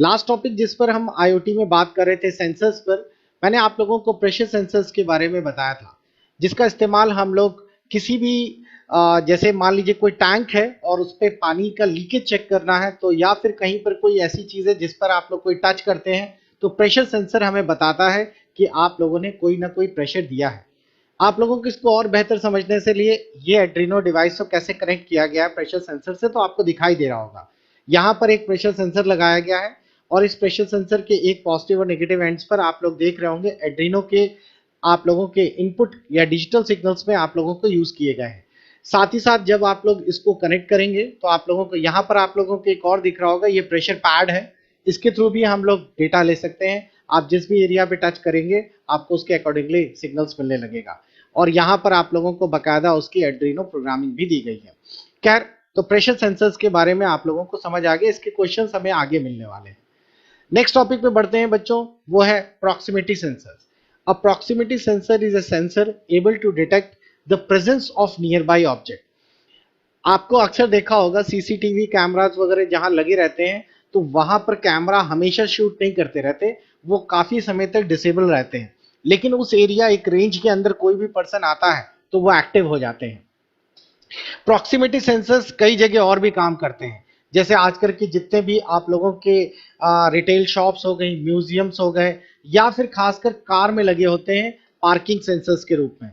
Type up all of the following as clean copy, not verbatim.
Last topic जिस पर हम आईओटी में बात कर रहे थे सेंसर्स पर, मैंने आप लोगों को प्रेशर सेंसर्स के बारे में बताया था, जिसका इस्तेमाल हम लोग किसी भी जैसे मान लीजिए कोई टैंक है और उस पर पानी का लीकेज चेक करना है, तो या फिर कहीं पर कोई ऐसी चीज है जिस पर आप लोग कोई टच करते हैं, तो प्रेशर सेंसर हमें बताता है कि आप लोगों ने कोई ना कोई प्रेशर दिया है। आप लोगों को इसको और बेहतर समझने से लिए ये एड्रीनो डिवाइस को कैसे कनेक्ट किया गया है प्रेशर सेंसर से, तो आपको दिखाई दे रहा होगा। यहाँ पर एक प्रेशर सेंसर लगाया गया है और इस प्रेशर सेंसर के एक पॉजिटिव और नेगेटिव एंड्स पर आप लोग देख रहे होंगे एड्रीनो के आप लोगों के इनपुट या डिजिटल सिग्नल्स में आप लोगों को यूज किए गए हैं। साथ ही साथ जब आप लोग इसको कनेक्ट करेंगे तो आप लोगों को यहाँ पर आप लोगों को एक और दिख रहा होगा, ये प्रेशर पैड है। इसके थ्रू भी हम लोग डेटा ले सकते हैं। आप जिस भी एरिया पे टच करेंगे आपको उसके अकॉर्डिंगली सिग्नल्स मिलने लगेगा और यहाँ पर आप लोगों को बकायदा उसकी एड्रीनो प्रोग्रामिंग भी दी गई है। खैर, तो प्रेशर सेंसर्स के बारे में आप लोगों को समझ आ गया, इसके क्वेश्चंस हमें आगे मिलने वाले हैं। नेक्स्ट टॉपिक पे बढ़ते हैं बच्चों, वो है proximity sensors. A proximity sensor is a sensor able to detect the presence of nearby object. आपको अक्सर देखा होगा सीसीटीवी कैमरास वगैरह जहां लगे रहते हैं, तो वहां पर कैमरा हमेशा शूट नहीं करते रहते, वो काफी समय तक डिसेबल रहते हैं। लेकिन उस एरिया एक रेंज के अंदर कोई भी पर्सन आता है तो वो एक्टिव हो जाते हैं। प्रॉक्सिमिटी सेंसर्स कई जगह और भी काम करते हैं, जैसे आजकल के जितने भी आप लोगों के रिटेल शॉप्स हो गई, म्यूजियम्स हो गए, या फिर खासकर कार में लगे होते हैं पार्किंग सेंसर्स के रूप में।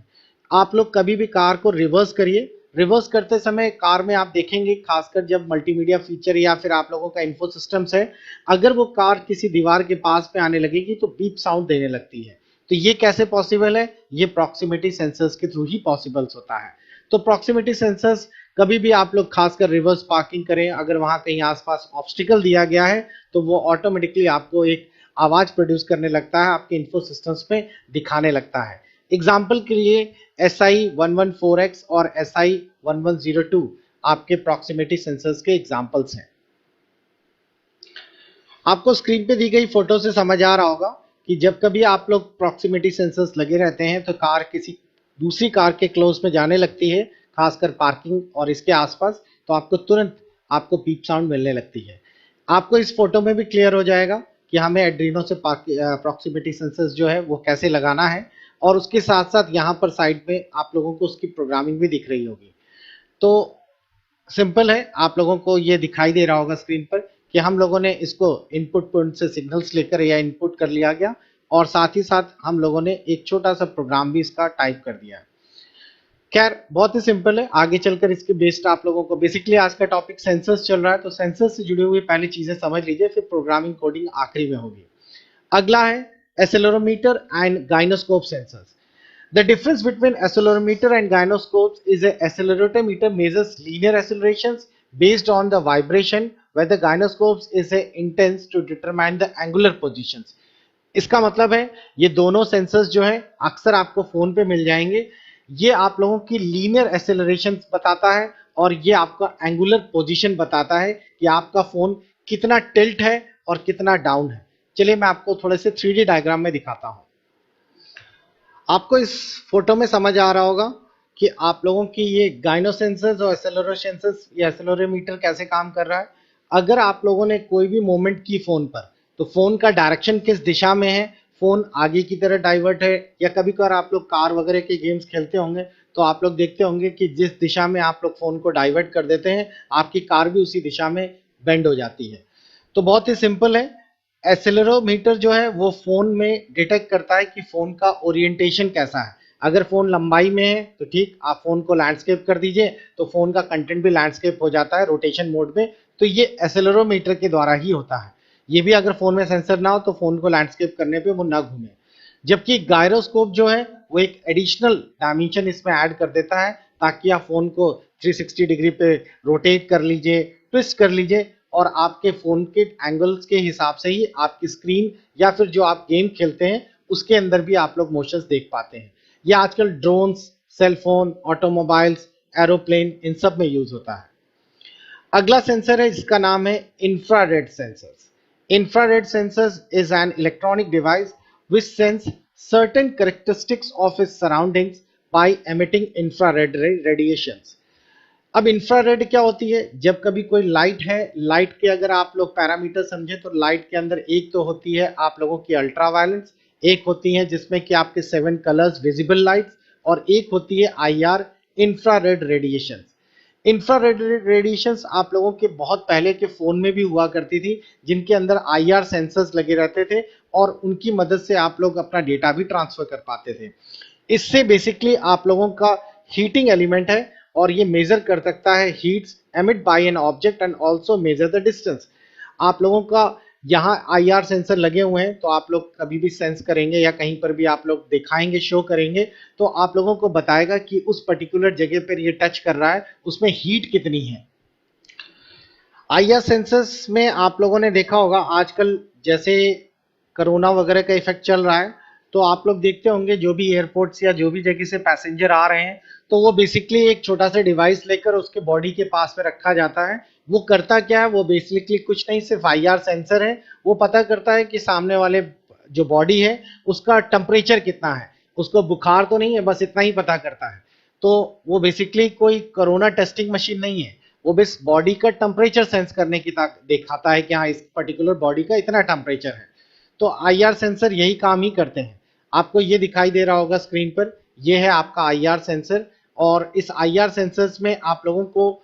आप लोग कभी भी कार को रिवर्स करिए, रिवर्स करते समय कार में आप देखेंगे, खासकर जब मल्टीमीडिया फीचर या फिर आप लोगों का इन्फो सिस्टम्स है, अगर वो कार किसी दीवार के पास में आने लगेगी तो बीप साउंड देने लगती है। तो ये कैसे पॉसिबल है? ये प्रॉक्सिमिटी सेंसर्स के थ्रू ही पॉसिबल होता है। तो प्रॉक्सिमिटी सेंसर्स कभी भी आप लोग खासकर रिवर्स पार्किंग करें, अगर वहां कहीं आसपास ऑब्स्टिकल दिया गया है तो वो ऑटोमेटिकली आपको एक आवाज प्रोड्यूस करने लगता है, आपके इन्फो सिस्टम्स में दिखाने लगता है। एग्जाम्पल के लिए SI114X और SI1102 आपके प्रॉक्सिमिटी सेंसर्स के एग्जाम्पल्स हैं। आपको स्क्रीन पे दी गई फोटो से समझ आ रहा होगा कि जब कभी आप लोग प्रॉक्सिमिटी सेंसर्स लगे रहते हैं तो कार किसी दूसरी कार के क्लोज में जाने लगती है, खासकर पार्किंग और इसके आसपास, तो आपको तुरंत आपको पीप साउंड मिलने लगती है। आपको इस फोटो में भी क्लियर हो जाएगा कि हमें एड्रीनो से प्रॉक्सिमिटी सेंसर्स जो है वो कैसे लगाना है, और उसके साथ साथ यहाँ पर साइड में आप लोगों को उसकी प्रोग्रामिंग भी दिख रही होगी। तो सिंपल है, आप लोगों को ये दिखाई दे रहा होगा स्क्रीन पर कि हम लोगों ने इसको इनपुट पॉइंट से सिग्नल्स लेकर या इनपुट कर लिया गया, और साथ ही साथ हम लोगों ने एक छोटा सा प्रोग्राम भी इसका टाइप कर दिया है। खैर, बहुत ही सिंपल है, आगे चलकर इसके बेस्ड आप लोगों को, बेसिकली आज का टॉपिक सेंसर्स चल रहा है तो सेंसर्स से जुड़ी हुई पहली चीजें समझ लीजिए, फिर प्रोग्रामिंग कोडिंग आखिरी में होगी। अगला है accelerometer and gyroscope sensors. The difference between accelerometer and gyroscopes is a accelerometer measures linear accelerations based on the vibration, where the gyroscopes is a intense to determine the angular positions. इसका मतलब है ये दोनों sensors जो है अक्सर आपको phone पे मिल जाएंगे, ये आप लोगों की लीनियर एक्सेलरेशन बताता है और ये आपका एंगुलर पोजीशन बताता है कि आपका फोन कितना टिल्ट है और कितना डाउन है। चलिए मैं आपको थोड़े से 3D डायग्राम में दिखाता हूँ। आपको इस फोटो में समझ आ रहा होगा कि आप लोगों की ये गाइनो सेंसर्स और एक्सेलरो सेंसर्स या एक्सेलरोमीटर कैसे काम कर रहा है। अगर आप लोगों ने कोई भी मूवमेंट की फोन पर, तो फोन का डायरेक्शन किस दिशा में है, फोन आगे की तरह डाइवर्ट है, या कभी कभार आप लोग कार वगैरह के गेम्स खेलते होंगे तो आप लोग देखते होंगे कि जिस दिशा में आप लोग फोन को डाइवर्ट कर देते हैं आपकी कार भी उसी दिशा में बेंड हो जाती है। तो बहुत ही सिंपल है, एक्सेलेरोमीटर जो है वो फोन में डिटेक्ट करता है कि फोन का ओरिएंटेशन कैसा है। अगर फोन लंबाई में है तो ठीक, आप फोन को लैंडस्केप कर दीजिए तो फोन का कंटेंट भी लैंडस्केप हो जाता है रोटेशन मोड में। तो ये एक्सेलेरोमीटर के द्वारा ही होता है। ये भी अगर फोन में सेंसर ना हो तो फोन को लैंडस्केप करने पे वो ना घूमे। जबकि गायरोस्कोप जो है वो एक एडिशनल डायमेंशन इसमें ऐड कर देता है, ताकि आप फोन को 360 डिग्री पे रोटेट कर लीजिए, ट्विस्ट कर लीजिए, और आपके फोन के एंगल्स के हिसाब से ही आपकी स्क्रीन या फिर जो आप गेम खेलते हैं उसके अंदर भी आप लोग मोशंस देख पाते हैं। ये आजकल ड्रोन्स, सेलफोन, ऑटोमोबाइल्स, एरोप्लेन, इन सब में यूज होता है। अगला सेंसर है जिसका नाम है infrared sensors. Infrared sensors is an electronic device which sense certain characteristics of its surroundings by emitting infrared radiations. अब इंफ्रारेड क्या होती है? जब कभी कोई लाइट है, लाइट के अगर आप लोग पैरामीटर समझे तो लाइट के अंदर एक तो होती है आप लोगों की अल्ट्रावायलेंस, एक होती है जिसमें कि आपके 7 कलर्स विजिबल लाइट्स, और एक होती है IR, infrared radiation. Infrared radiations आप लोगों के बहुत पहले के फोन में भी हुआ करती थी, जिनके अंदर आईआर सेंसर्स लगे रहते थे और उनकी मदद से आप लोग अपना डेटा भी ट्रांसफर कर पाते थे। इससे बेसिकली आप लोगों का हीटिंग एलिमेंट है और ये मेजर कर सकता है heats emit by an object and also measure the distance. आप लोगों का यहाँ आईआर सेंसर लगे हुए हैं, तो आप लोग कभी भी सेंस करेंगे या कहीं पर भी आप लोग दिखाएंगे, शो करेंगे, तो आप लोगों को बताएगा कि उस पर्टिकुलर जगह पर ये टच कर रहा है, उसमें हीट कितनी है। आईआर सेंसर्स में आप लोगों ने देखा होगा आजकल जैसे कोरोना वगैरह का इफेक्ट चल रहा है, तो आप लोग देखते होंगे जो भी एयरपोर्ट्स या जो भी जगह से पैसेंजर आ रहे हैं, तो वो बेसिकली एक छोटा सा डिवाइस लेकर उसके बॉडी के पास में रखा जाता है। वो करता क्या है? वो बेसिकली कुछ नहीं, सिर्फ आईआर सेंसर है। वो पता करता है कि सामने वाले जो बॉडी है उसका टेम्परेचर कितना है, उसको बुखार तो नहीं है, बस इतना ही पता करता है। तो वो बेसिकली कोई कोरोना टेस्टिंग मशीन नहीं है, वो बस बॉडी का टेम्परेचर सेंस करने की दिखाता है कि हाँ इस पर्टिकुलर बॉडी का इतना टेम्परेचर है। तो आईआर सेंसर यही काम ही करते हैं। आपको ये दिखाई दे रहा होगा स्क्रीन पर, ये है आपका आईआर सेंसर, और इस आईआर सेंसर्स में आप लोगों को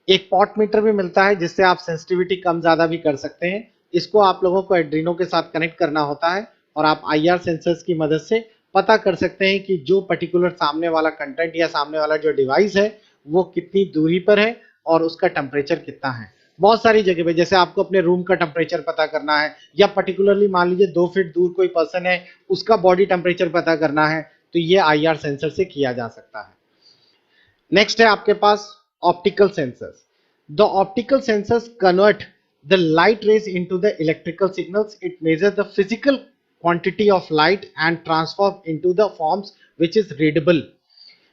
एक पॉट मीटर भी मिलता है जिससे आप सेंसिटिविटी कम ज्यादा भी कर सकते हैं। इसको आप लोगों को एड्रीनो के साथ कनेक्ट करना होता है और आप आईआर सेंसर्स की मदद से पता कर सकते हैं कि जो पर्टिकुलर सामने वाला कंटेंट या सामने वाला जो डिवाइस है वो कितनी दूरी पर है और उसका टेम्परेचर कितना है। बहुत सारी जगह पे जैसे आपको अपने रूम का टेम्परेचर पता करना है, या पर्टिकुलरली मान लीजिए 2 फीट दूर कोई पर्सन है, उसका बॉडी टेम्परेचर पता करना है, तो ये आईआर सेंसर से किया जा सकता है। नेक्स्ट है आपके पास optical sensors. The optical sensors convert the light rays into the electrical signals. It measure the physical quantity of light and transform into the forms which is readable.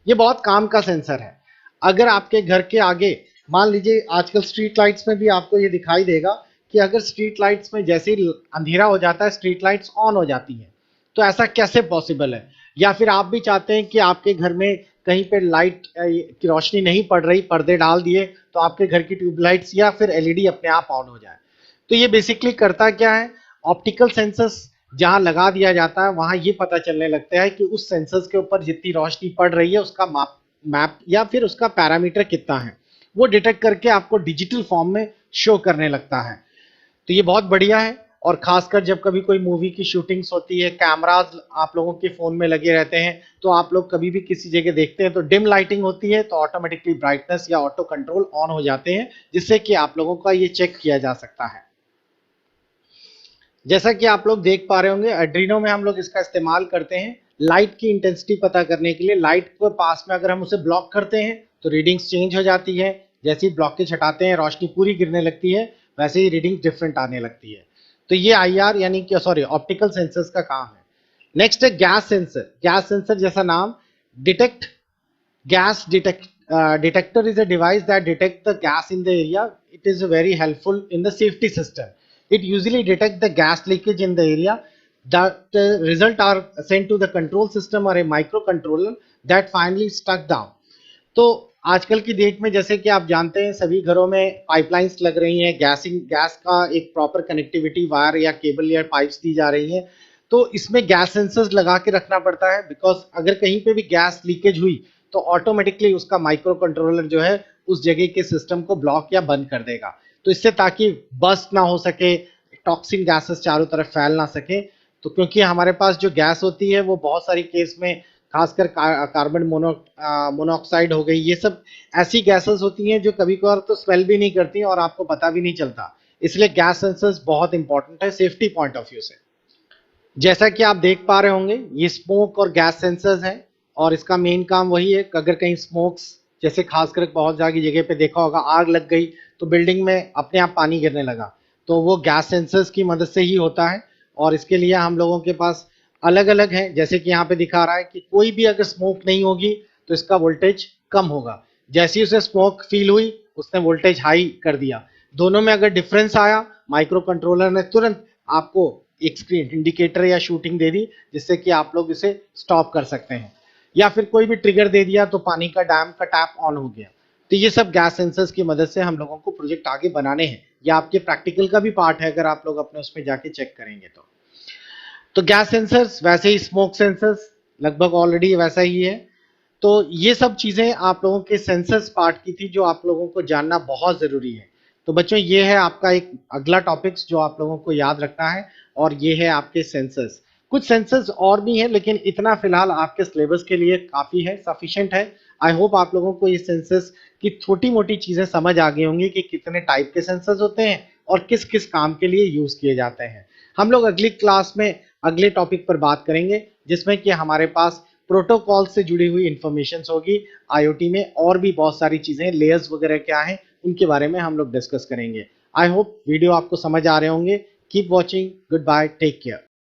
ये बहुत काम का सेंसर है। अगर आपके घर के आगे मान लीजिए, आजकल स्ट्रीट लाइट्स में भी आपको ये दिखाई देगा कि अगर स्ट्रीट लाइट्स में जैसे ही अंधेरा हो जाता है स्ट्रीट लाइट्स ऑन हो जाती हैं, तो ऐसा कैसे पॉसिबल है? या फिर आप भी चाहते हैं कि आपके घर में कहीं पे लाइट की रोशनी नहीं पड़ रही, पर्दे डाल दिए तो आपके घर की ट्यूबलाइट्स या फिर एलईडी अपने आप ऑन हो जाए। तो ये बेसिकली करता क्या है? ऑप्टिकल सेंसर्स जहां लगा दिया जाता है वहां ये पता चलने लगता है कि उस सेंसर्स के ऊपर जितनी रोशनी पड़ रही है उसका मैप या फिर उसका पैरामीटर कितना है, वो डिटेक्ट करके आपको डिजिटल फॉर्म में शो करने लगता है। तो ये बहुत बढ़िया है। और खासकर जब कभी कोई मूवी की शूटिंग्स होती है, कैमराज आप लोगों के फोन में लगे रहते हैं, तो आप लोग कभी भी किसी जगह देखते हैं तो डिम लाइटिंग होती है, तो ऑटोमेटिकली ब्राइटनेस या ऑटो कंट्रोल ऑन हो जाते हैं, जिससे कि आप लोगों का ये चेक किया जा सकता है। जैसा कि आप लोग देख पा रहे होंगे, एड्रीनो में हम लोग इसका इस्तेमाल करते हैं लाइट की इंटेंसिटी पता करने के लिए। लाइट को पास में अगर हम उसे ब्लॉक करते हैं तो रीडिंग्स चेंज हो जाती है, जैसे ही ब्लॉकेज हटाते हैं रोशनी पूरी गिरने लगती है, वैसे ही रीडिंग डिफरेंट आने लगती है। तो ये आईआर यानी कि सॉरी ऑप्टिकल सेंसर्स का काम है। नेक्स्ट है गैस सेंसर। गैस सेंसर जैसा नाम, detect gas detector is a device that detects the gas in the area. It is very helpful in the safety system. It usually detects the gas leakage in the area. The result are sent to the control system or a microcontroller that finally stuck down. तो आजकल की date में जैसे कि आप जानते हैं सभी घरों में पाइपलाइंस लग रही हैं, गैस का एक प्रॉपर कनेक्टिविटी वायर या केबल या पाइप्स दी जा रही हैं, तो इसमें गैस सेंसर्स लगा के रखना पड़ता है, बिकॉज अगर कहीं पे भी गैस लीकेज हुई तो ऑटोमेटिकली उसका माइक्रो कंट्रोलर जो है उस जगह के सिस्टम को ब्लॉक या बंद कर देगा। तो इससे ताकि बस्ट ना हो सके, टॉक्सिन गैसेस चारों तरफ फैल ना सके। तो क्योंकि हमारे पास जो गैस होती है वो बहुत सारी केस में खासकर कार्बन मोनोऑक्साइड हो गई, ये सब ऐसी गैसेस होती हैं जो कभी कभार तो स्मेल भी नहीं करती और आपको पता भी नहीं चलता। इसलिए गैस सेंसर्स बहुत इंपॉर्टेंट है सेफ्टी पॉइंट ऑफ व्यू से। जैसा कि आप देख पा रहे होंगे ये स्मोक और गैस सेंसर्स हैं, और इसका मेन काम वही है कि अगर कहीं स्मोक्स, जैसे खासकर बहुत सारी जगह पे देखा होगा आग लग गई तो बिल्डिंग में अपने आप पानी गिरने लगा, तो वो गैस सेंसर्स की मदद से ही होता है। और इसके लिए हम लोगों के पास अलग अलग है, जैसे कि यहाँ पे दिखा रहा है कि कोई भी अगर स्मोक नहीं होगी तो इसका वोल्टेज कम होगा, जैसे ही उसे स्मोक फील हुई उसने वोल्टेज हाई कर दिया। दोनों में अगर डिफरेंस आया, माइक्रो कंट्रोलर ने तुरंत आपको एक स्क्रीन इंडिकेटर या शूटिंग दे दी, जिससे कि आप लोग इसे स्टॉप कर सकते हैं, या फिर कोई भी ट्रिगर दे दिया तो पानी का डैम का टैप ऑन हो गया। तो ये सब गैस सेंसर्स की मदद से हम लोगों को प्रोजेक्ट आगे बनाने हैं। ये आपके प्रैक्टिकल का भी पार्ट है, अगर आप लोग अपने उसमें जाके चेक करेंगे तो गैस सेंसर्स वैसे ही स्मोक सेंसर्स लगभग ऑलरेडी वैसा ही है। तो ये सब चीजें आप लोगों के सेंसर्स पार्ट की थी जो आप लोगों को जानना बहुत जरूरी है। तो बच्चों ये है आपका एक अगला टॉपिक्स जो आप लोगों को याद रखना है, और ये है आपके सेंसर्स। कुछ सेंसर्स और भी हैं लेकिन इतना फिलहाल आपके सिलेबस के लिए काफी है, सफिशिएंट है। आई होप आप लोगों को ये सेंसर्स की छोटी मोटी चीजें समझ आ गई होंगी कि कितने टाइप के सेंसर्स होते हैं और किस किस काम के लिए यूज किए जाते हैं। हम लोग अगली क्लास में अगले टॉपिक पर बात करेंगे जिसमें कि हमारे पास प्रोटोकॉल से जुड़ी हुई इंफॉर्मेशन होगी आईओटी में, और भी बहुत सारी चीजें, लेयर्स वगैरह क्या हैं उनके बारे में हम लोग डिस्कस करेंगे। आई होप वीडियो आपको समझ आ रहे होंगे। Keep watching, goodbye, take care.